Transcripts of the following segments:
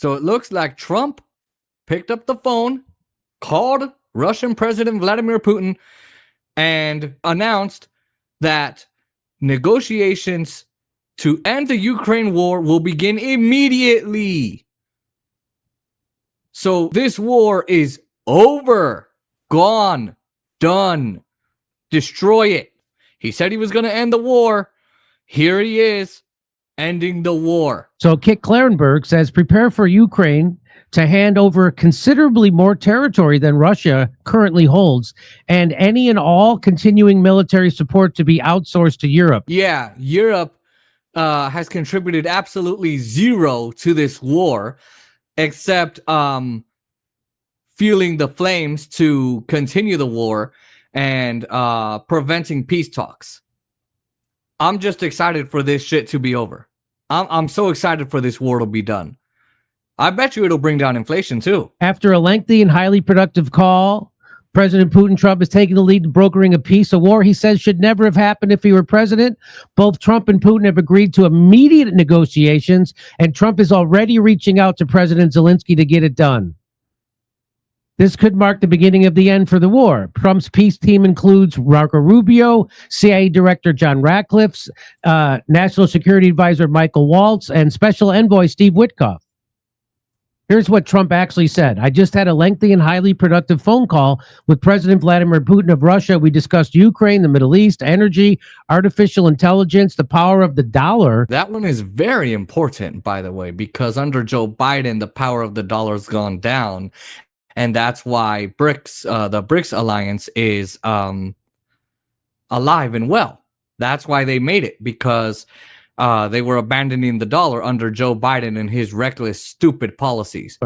So it looks like Trump picked up the phone, called Russian President Vladimir Putin, and announced that negotiations to end the Ukraine war will begin immediately. So this war is over, gone, done. Destroy it. He said he was going to end the war. Here he is, ending the war. So Kit Klarenberg says, prepare for Ukraine to hand over considerably more territory than Russia currently holds, and any and all continuing military support to be outsourced to Europe. Yeah, Europe has contributed absolutely zero to this war, except fueling the flames to continue the war and preventing peace talks. I'm just excited for this shit to be over. I'm so excited for this war to be done. I bet you it'll bring down inflation too. After a lengthy and highly productive call, President Putin, Trump is taking the lead in brokering a peace, a war he says should never have happened if he were president. Both Trump and Putin have agreed to immediate negotiations, and Trump is already reaching out to President Zelensky to get it done. This could mark the beginning of the end for the war. Trump's peace team includes Marco Rubio, CIA Director John Ratcliffe, National Security Advisor Michael Waltz, and Special Envoy Steve Witkoff. Here's what Trump actually said. I just had a lengthy and highly productive phone call with President Vladimir Putin of Russia. We discussed Ukraine, the Middle East, energy, artificial intelligence, the power of the dollar. That one is very important, by the way, because under Joe Biden, the power of the dollar has gone down. And that's why the BRICS alliance is alive and well. That's why they made it, because they were abandoning the dollar under Joe Biden and his reckless, stupid policies.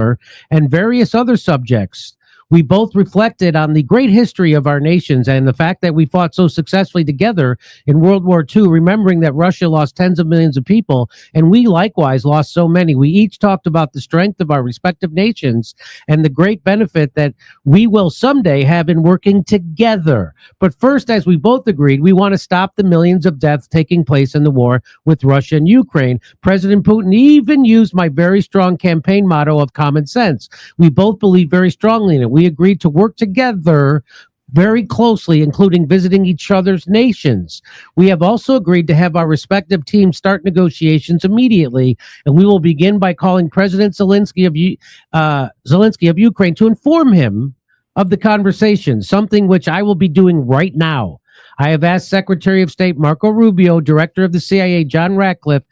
And various other subjects. We both reflected on the great history of our nations and the fact that we fought so successfully together in World War II, remembering that Russia lost tens of millions of people, and we likewise lost so many. We each talked about the strength of our respective nations and the great benefit that we will someday have in working together. But first, as we both agreed, we want to stop the millions of deaths taking place in the war with Russia and Ukraine. President Putin even used my very strong campaign motto of common sense. We both believe very strongly in it. We agreed to work together very closely, including visiting each other's nations. We have also agreed to have our respective teams start negotiations immediately, and we will begin by calling President Zelensky of Ukraine to inform him of the conversation, something which I will be doing right now. I have asked Secretary of State Marco Rubio, Director of the CIA John Ratcliffe,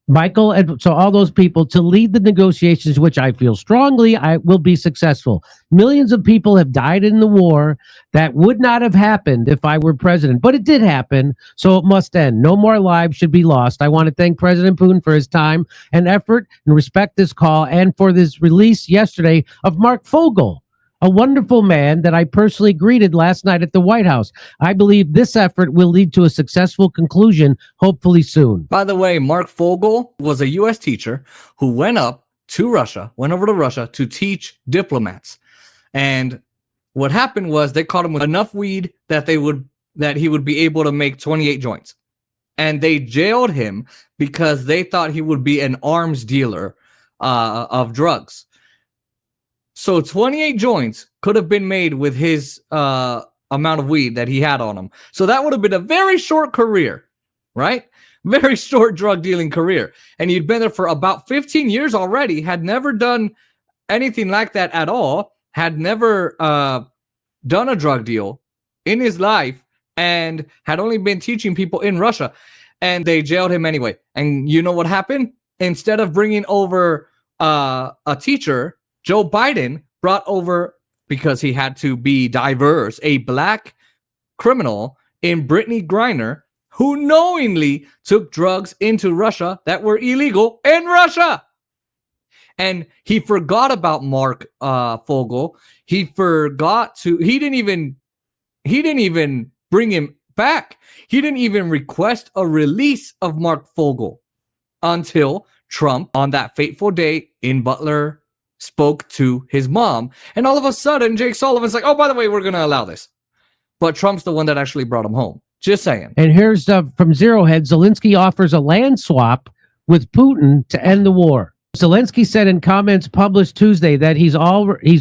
Michael, and so all those people to lead the negotiations, which I feel strongly I will be successful. Millions of people have died in the war. That would not have happened if I were president, but it did happen, so it must end. No more lives should be lost. I want to thank President Putin for his time and effort and respect this call and for this release yesterday of Mark Fogel, a wonderful man that I personally greeted last night at the White House. I believe this effort will lead to a successful conclusion, hopefully soon. By the way, Mark Fogel was a U.S. teacher who went over to Russia to teach diplomats. And what happened was they caught him with enough weed that he would be able to make 28 joints. And they jailed him because they thought he would be an arms dealer of drugs. So 28 joints could have been made with his amount of weed that he had on him. So that would have been a very short career, right? Very short drug dealing career. And he'd been there for about 15 years already, had never done anything like that at all, had never done a drug deal in his life, and had only been teaching people in Russia. And they jailed him anyway. And you know what happened? Instead of bringing over a teacher, Joe Biden brought over, because he had to be diverse, a black criminal in Brittany Griner who knowingly took drugs into Russia that were illegal in Russia. And he forgot about Mark Fogel. He didn't even bring him back. He didn't even request a release of Mark Fogel until Trump, on that fateful day in Butler, spoke to his mom, and all of a sudden Jake Sullivan's like, oh, by the way, we're going to allow this. But Trump's the one that actually brought him home. Just saying. And here's from Zero Head. Zelensky offers a land swap with Putin to end the war. Zelensky said in comments published Tuesday that he's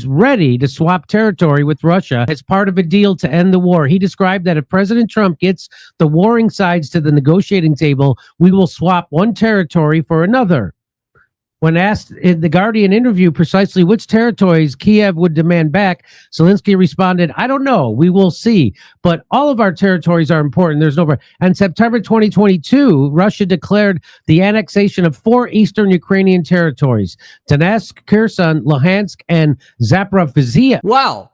ready to swap territory with Russia as part of a deal to end the war. He described that if President Trump gets the warring sides to the negotiating table, we will swap one territory for another. When asked in the Guardian interview precisely which territories Kiev would demand back, Zelensky responded, "I don't know. We will see. But all of our territories are important. There's no." And September 2022, Russia declared the annexation of 4 eastern Ukrainian territories: Donetsk, Kherson, Luhansk, and Zaporizhzhia. Wow.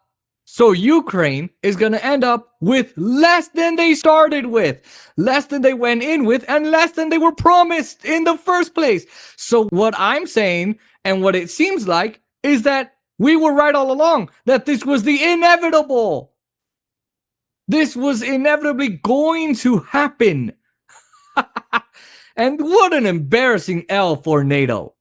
So Ukraine is going to end up with less than they started with, less than they went in with, and less than they were promised in the first place. So what I'm saying, and what it seems like, is that we were right all along, that this was the inevitable. This was inevitably going to happen. And what an embarrassing L for NATO.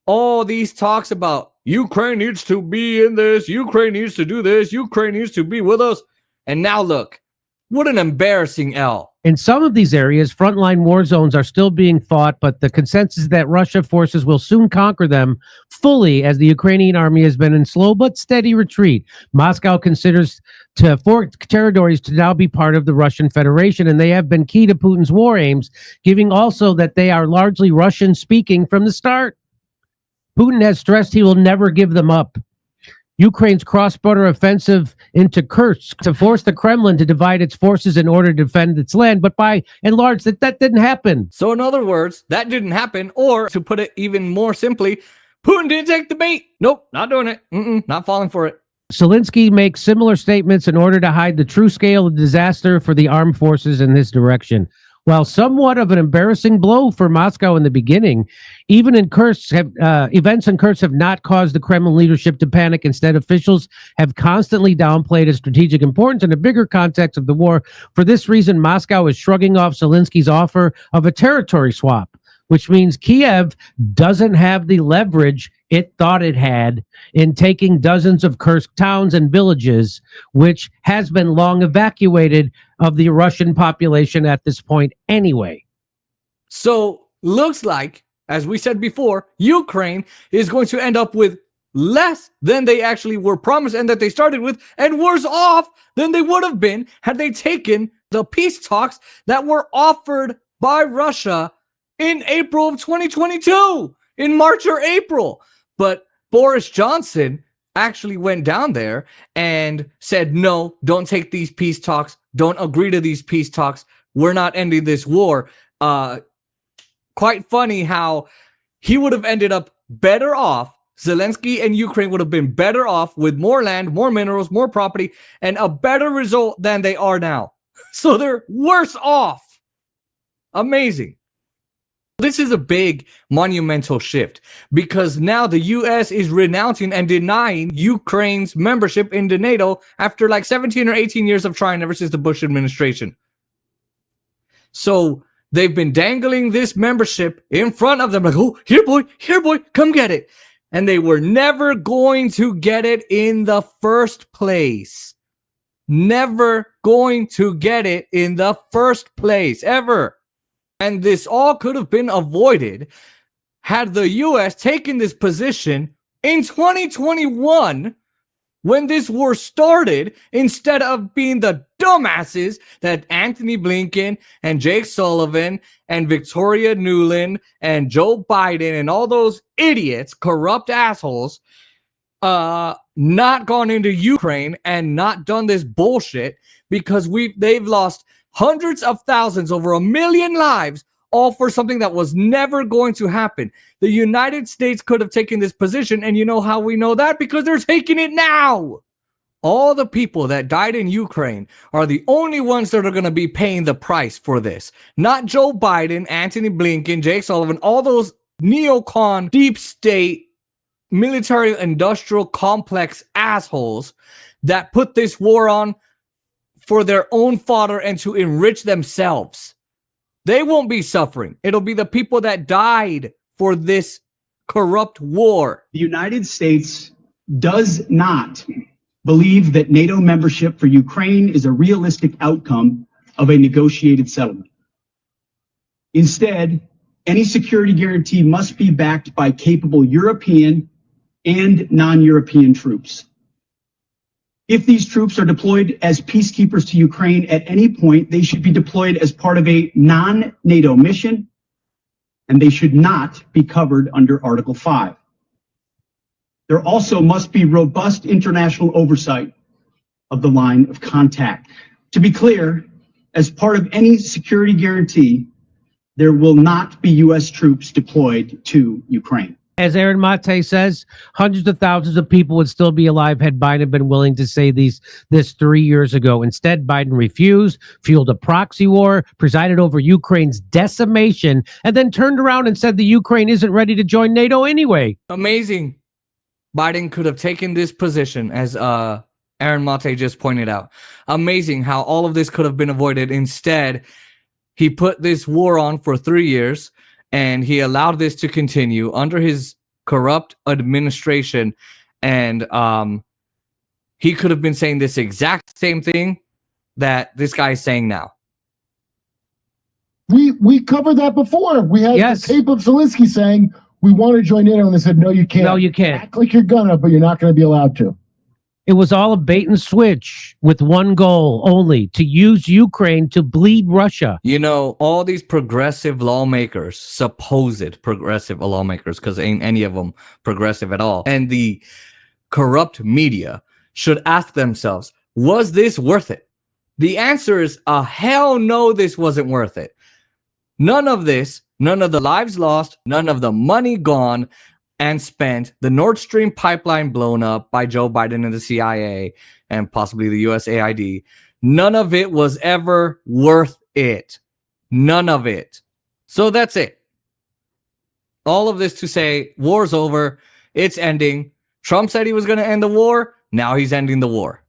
All these talks about Ukraine needs to be in this, Ukraine needs to do this, Ukraine needs to be with us. And now look, what an embarrassing L. In some of these areas, frontline war zones are still being fought, but the consensus is that Russia forces will soon conquer them fully as the Ukrainian army has been in slow but steady retreat. Moscow considers 4 territories to now be part of the Russian Federation, and they have been key to Putin's war aims, giving also that they are largely Russian-speaking from the start. Putin has stressed he will never give them up. Ukraine's cross-border offensive into Kursk to force the Kremlin to divide its forces in order to defend its land, but by and large, that didn't happen. So in other words, that didn't happen, or to put it even more simply, Putin didn't take the bait. Nope, not doing it. Not falling for it. Zelensky makes similar statements in order to hide the true scale of disaster for the armed forces in this direction. While somewhat of an embarrassing blow for Moscow in the beginning, even in Kursk, events in Kursk have not caused the Kremlin leadership to panic. Instead, officials have constantly downplayed its strategic importance in a bigger context of the war. For this reason, Moscow is shrugging off Zelensky's offer of a territory swap, which means Kiev doesn't have the leverage it thought it had in taking dozens of Kursk towns and villages, which has been long evacuated of the Russian population at this point anyway. So looks like, as we said before, Ukraine is going to end up with less than they actually were promised and that they started with, and worse off than they would have been had they taken the peace talks that were offered by Russia in April of 2022, in March or April. But Boris Johnson actually went down there and said, no, don't take these peace talks. Don't agree to these peace talks. We're not ending this war. Quite funny how he would have ended up better off. Zelensky and Ukraine would have been better off with more land, more minerals, more property, and a better result than they are now. So they're worse off. Amazing. This is a big monumental shift because now the U.S. is renouncing and denying Ukraine's membership into NATO after like 17 or 18 years of trying ever since the Bush administration. So they've been dangling this membership in front of them like, oh, here boy, come get it. And they were never going to get it in the first place. Never going to get it in the first place, ever. And this all could have been avoided had the U.S. taken this position in 2021 when this war started, instead of being the dumbasses that Anthony Blinken and Jake Sullivan and Victoria Nuland and Joe Biden and all those idiots, corrupt assholes, not gone into Ukraine and not done this bullshit, because they've lost hundreds of thousands, over 1 million lives, all for something that was never going to happen. The United States could have taken this position, and you know how we know that? Because they're taking it now. All the people that died in Ukraine are the only ones that are going to be paying the price for this. Not Joe Biden, Anthony Blinken, Jake Sullivan, all those neocon, deep state, military industrial complex assholes that put this war on for their own fodder and to enrich themselves. They won't be suffering. It'll be the people that died for this corrupt war. The United States does not believe that NATO membership for Ukraine is a realistic outcome of a negotiated settlement. Instead, any security guarantee must be backed by capable European and non-European troops. If these troops are deployed as peacekeepers to Ukraine at any point, they should be deployed as part of a non-NATO mission, and they should not be covered under Article 5. There also must be robust international oversight of the line of contact. To be clear, as part of any security guarantee, there will not be U.S. troops deployed to Ukraine. As Aaron Mate says, hundreds of thousands of people would still be alive had Biden been willing to say this 3 years ago. Instead, Biden refused, fueled a proxy war, presided over Ukraine's decimation, and then turned around and said the Ukraine isn't ready to join NATO anyway. Amazing. Biden could have taken this position, as Aaron Mate just pointed out. Amazing how all of this could have been avoided. Instead, he put this war on for 3 years, and he allowed this to continue under his corrupt administration. And he could have been saying this exact same thing that this guy is saying now. We covered that before. We had the tape of Zelensky saying, we want to join NATO, and they said, no, you can't. No, you can't. Act like you're gonna, but you're not going to be allowed to. It was all a bait and switch with one goal only, to use Ukraine to bleed Russia. You know, all these progressive lawmakers, supposed progressive lawmakers, because ain't any of them progressive at all, and the corrupt media should ask themselves, was this worth it? The answer is a hell no, this wasn't worth it. None of this, none of the lives lost, none of the money gone and spent, the Nord Stream pipeline blown up by Joe Biden and the CIA and possibly the USAID, none of it was ever worth it. None of it. So that's it. All of this to say, war's over, it's ending. Trump said he was going to end the war, now he's ending the war.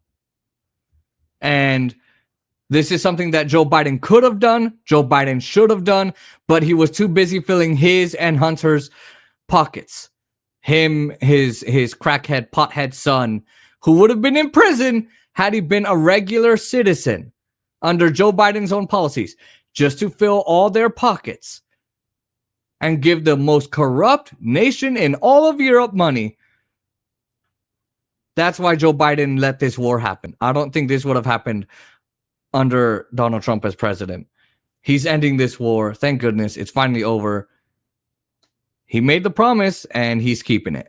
And this is something that Joe Biden could have done, Joe Biden should have done, but he was too busy filling his and Hunter's pockets. Him, his crackhead, pothead son, who would have been in prison had he been a regular citizen under Joe Biden's own policies, just to fill all their pockets and give the most corrupt nation in all of Europe money. That's why Joe Biden let this war happen. I don't think this would have happened under Donald Trump as president. He's ending this war. Thank goodness. It's finally over. He made the promise and he's keeping it.